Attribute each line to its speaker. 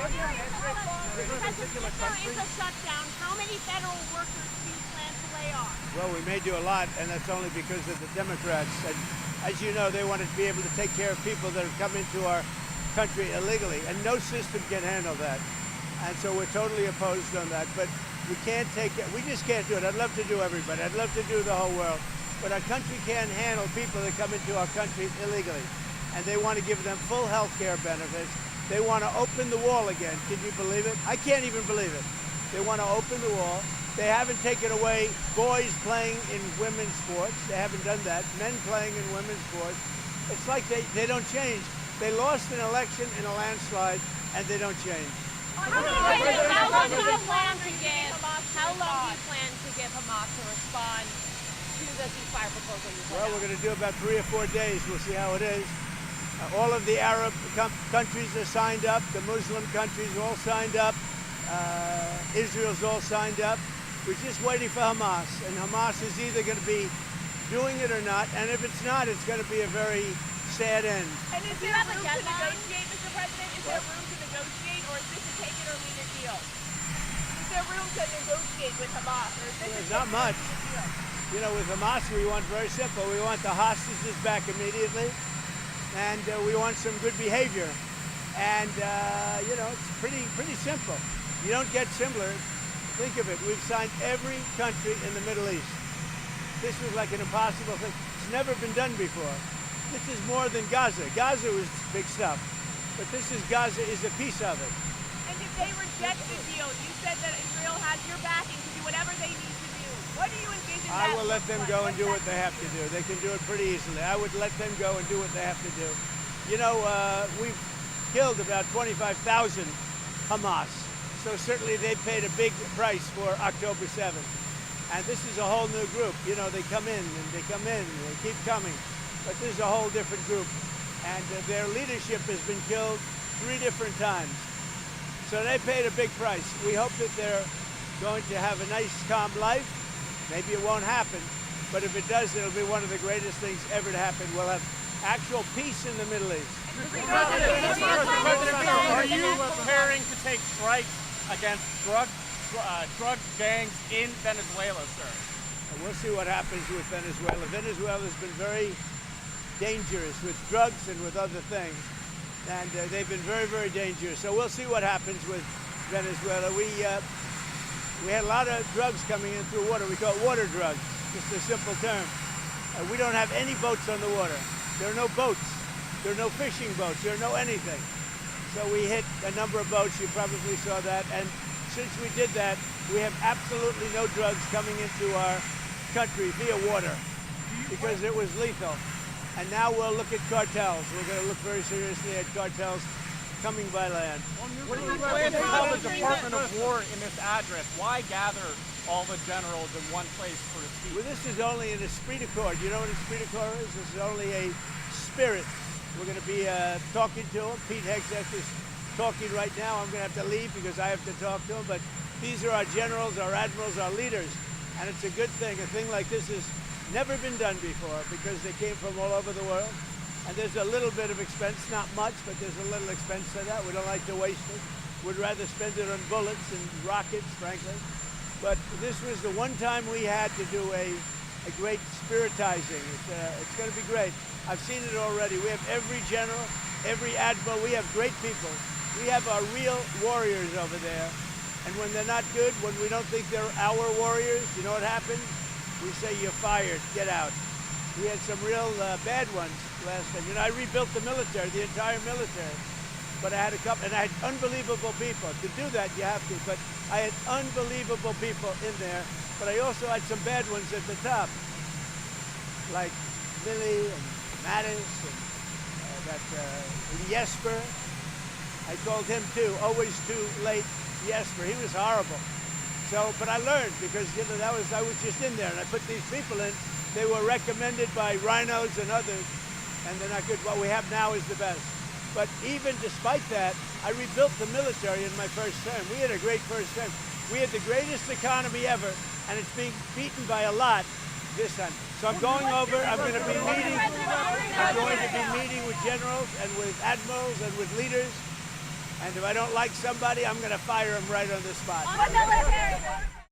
Speaker 1: There is a shutdown. How many federal workers do you plan to lay off?
Speaker 2: Well, we may do a lot, and that's only because of the Democrats. And as you know, they want to be able to take care of people that have come into our country illegally, and no system can handle that. And so we're totally opposed on that. But we can't take it. We just can't do it. I'd love to do everybody. I'd love to do the whole world. But our country can't handle people that come into our country illegally. And they want to give them full health care benefits. They want to open the wall again. Can you believe it? I can't even believe it. They want to open the wall. They haven't taken away boys playing in women's sports. They haven't done that. Men playing in women's sports. It's like they don't change. They lost an election in a landslide, and they don't change.
Speaker 1: How long do you plan to give Hamas to respond to the ceasefire proposal you put
Speaker 2: Well, we're going to do about 3 or 4 days. We'll see how it is. All of the Arab countries are signed up. The Muslim countries are all signed up. Israel's all signed up. We're just waiting for Hamas. And Hamas is either going to be doing it or not. And if it's not, it's going to be a very sad end.
Speaker 1: And is there room to negotiate, Mr. President? Is there room to negotiate, or is this a take it or leave it deal? Is there room to negotiate with Hamas? Or is this
Speaker 2: There's not much. You know, with Hamas, we want very simple. We want the hostages back immediately. And we want some good behavior. And, you know, it's pretty simple. You don't get simpler. Think of it. We've signed every country in the Middle East. This was like an impossible thing. It's never been done before. This is more than Gaza. Gaza was big stuff. But Gaza is a piece of it.
Speaker 1: And if they reject the deal, you said that Israel has your backing to do whatever they need to do. What do you envision
Speaker 2: I will let them go and do what they have to do. They can do it pretty easily. I would let them go and do what they have to do. You know, we've killed about 25,000 Hamas. So certainly they paid a big price for October 7th. And this is a whole new group. You know, they come in and they come in and they keep coming. But this is a whole different group. And their leadership has been killed 3 different times. So they paid a big price. We hope that they're going to have a nice, calm life. Maybe it won't happen. But if it does, it'll be one of the greatest things ever to happen. We'll have actual peace in the Middle East.
Speaker 3: Are you preparing to take strikes against drug gangs in Venezuela, sir?
Speaker 2: And we'll see what happens with Venezuela. Venezuela's been very dangerous with drugs and with other things. And they've been very, very dangerous. So we'll see what happens with Venezuela. We had a lot of drugs coming in through water. We call it water drugs, just a simple term. We don't have any boats on the water. There are no boats. There are no fishing boats. There are no anything. So we hit a number of boats. You probably saw that. And since we did that, we have absolutely no drugs coming into our country via water because it was lethal. And now we'll look at cartels. We're going to look very seriously at cartels coming by land.
Speaker 3: What do you plan to tell the Department of War in this address? Why gather all the generals in one place for a speech?
Speaker 2: Well, this is only an esprit de corps. You know what esprit de corps is? This is only a spirit. We're going to be talking to him. Pete Hegseth is talking right now. I'm going to have to leave because I have to talk to him. But these are our generals, our admirals, our leaders. And it's a good thing. A thing like this has never been done before because they came from all over the world. And there's a little bit of expense, not much, but there's a little expense to that. We don't like to waste it. We'd rather spend it on bullets and rockets, frankly. But this was the one time we had to do a great spiritizing. It's going to be great. I've seen it already. We have every general, every admiral. We have great people. We have our real warriors over there. And when they're not good, when we don't think they're our warriors, you know what happens? We say, you're fired, get out. We had some real bad ones last time. You know, I rebuilt the military, the entire military. But I had a couple, and I had unbelievable people. To do that, you have to, but I had unbelievable people in there. But I also had some bad ones at the top, like Millie and Mattis and that Jesper. I called him too, always too late Jesper. He was horrible. So, but I learned because, you know, I was just in there and I put these people in. They were recommended by rhinos and others, and they're not good. What we have now is the best. But even despite that, I rebuilt the military in my first term. We had a great first term. We had the greatest economy ever, and it's being beaten by a lot this time. So I'm going over, I'm going to be meeting with generals and with admirals and with leaders, And if I don't like somebody, I'm going to fire him right on the spot.
Speaker 1: On the military.